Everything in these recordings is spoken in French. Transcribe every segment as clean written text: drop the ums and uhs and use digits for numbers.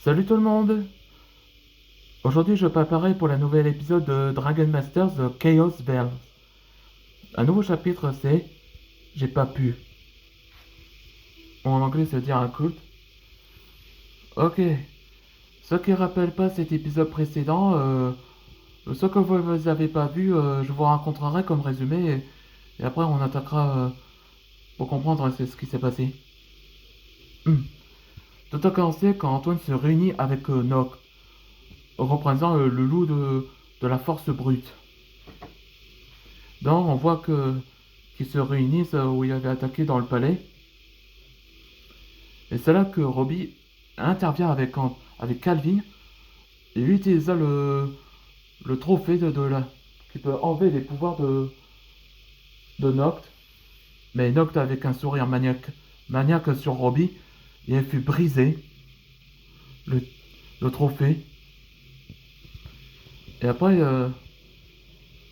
Salut tout le monde! Aujourd'hui je préparais pour la nouvelle épisode de Dragon Masters The Chaos Verse. Un nouveau chapitre c'est J'ai pas pu. En anglais ça veut dire un culte. Ok. Ceux qui ne rappellent pas cet épisode précédent, ceux que vous n'avez pas vu, je vous raconterai comme résumé et après on attaquera pour comprendre ce qui s'est passé. Tout a commencé quand Antoine se réunit avec Nock, représentant le loup de la force brute. Donc on voit qu'ils se réunissent où il avait attaqué dans le palais. Et c'est là que Robbie intervient avec Calvin et lui utilisa le trophée qui peut enlever les pouvoirs de Noct. Mais Noct avec un sourire maniaque sur Robbie, et elle fut brisée, le, le trophée. Et après,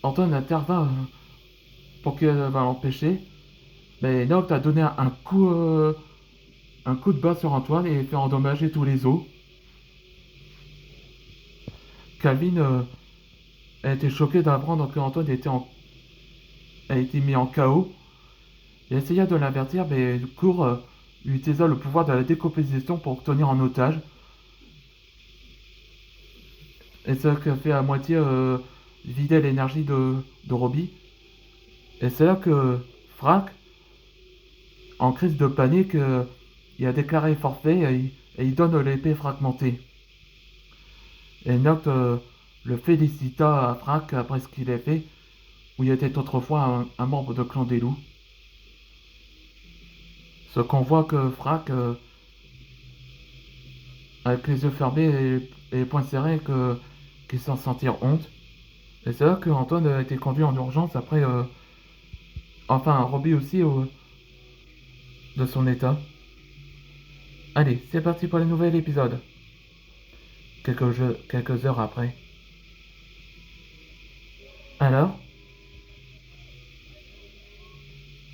Antoine intervint pour qu'il va l'empêcher. Mais Noct a donné un coup de bas sur Antoine et fait endommager tous les os. Calvin a été choqué d'apprendre qu'Antoine a été mis en chaos. Il essaya de l'avertir, mais Cour utilisa le pouvoir de la décomposition pour tenir en otage. Et ça qui a fait à moitié vider l'énergie de Robbie. Et c'est là que Frack, en crise de panique, il a déclaré forfait et il donne l'épée fragmentée. Et Noct le félicita à Frack après ce qu'il a fait, où il était autrefois un membre de clan des loups. Ce qu'on voit que Frack, avec les yeux fermés et les poings serrés, qu'il s'en sentir honte. Et c'est là que Antoine a été conduit en urgence après, enfin Robbie aussi, de son état. Allez, c'est parti pour le nouvel épisode. Quelques heures après. Alors,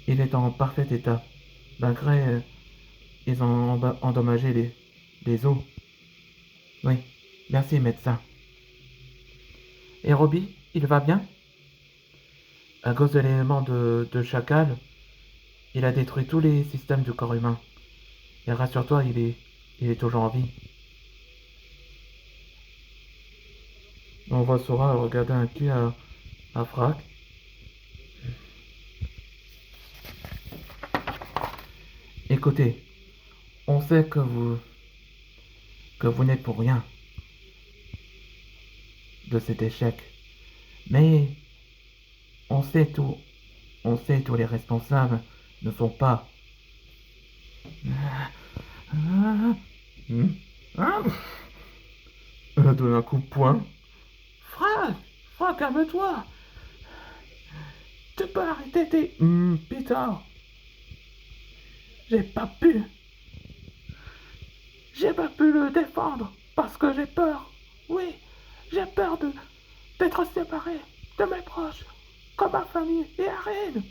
il est en parfait état, malgré ils ont endommagé les os. Oui, merci médecin. Et Robbie, il va bien? À cause de l'élément de chacal, il a détruit tous les systèmes du corps humain. Et rassure-toi, il est toujours en vie. On voit Sora regarder un cul à Frac. Écoutez, on sait que vous n'êtes pour rien de cet échec. Mais on sait tout. On sait tous les responsables ne sont pas. Elle a donné un coup de poing. Franck, calme-toi. Tu peux arrêter tes... Peter. J'ai pas pu. J'ai pas pu le défendre parce que j'ai peur. Oui, j'ai peur d'être séparé de mes proches, comme ma famille et Arin.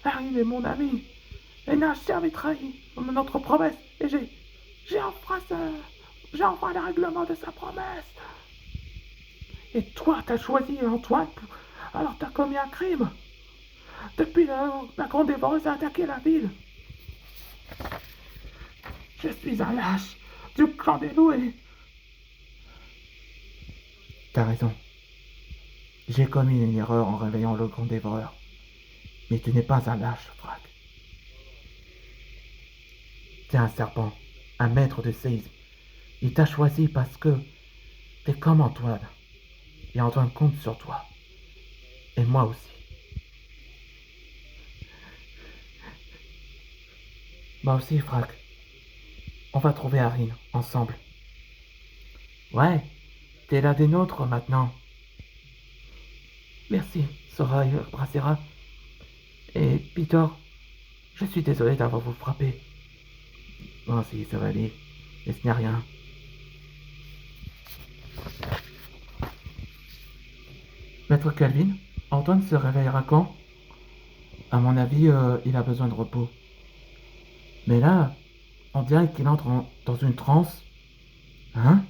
Arin est mon ami et n'a jamais trahi notre promesse et j'ai enfreint le règlement de sa promesse. Et toi, t'as choisi Antoine, alors t'as commis un crime. Depuis la grande dévoreuse a attaqué la ville. Je suis un lâche du clan des loups et... T'as raison. J'ai commis une erreur en réveillant le grand dévoreur. Mais tu n'es pas un lâche, Frac. T'es un serpent, un maître de séisme. Il t'a choisi parce que t'es comme Antoine. Et Antoine compte sur toi. Et moi aussi. Moi aussi, Frac. On va trouver Arin, ensemble. Ouais, t'es l'un des nôtres maintenant. Merci, Sora et Bracera. Et Peter, je suis désolé d'avoir vous frappé. Oh si, ça va aller. Et ce n'est rien. Maître Calvin, Antoine se réveillera quand? À mon avis, il a besoin de repos. Mais là, On dirait qu'il entre dans une transe. Hein?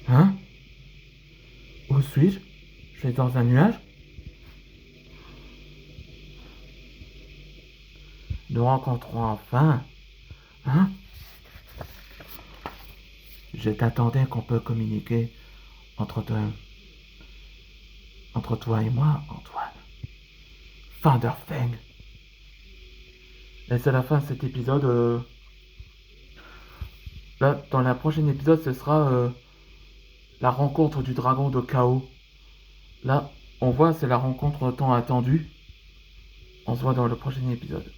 Hein? Où suis-je? Je suis dans un nuage? Nous rencontrons enfin. Hein? Je t'attendais qu'on peut communiquer entre toi, entre toi et moi, Antoine. Fin de thing. Et c'est la fin de cet épisode. Là, dans la prochaine épisode, ce sera la rencontre du dragon de chaos. Là, on voit, c'est la rencontre tant attendue. On se voit dans le prochain épisode.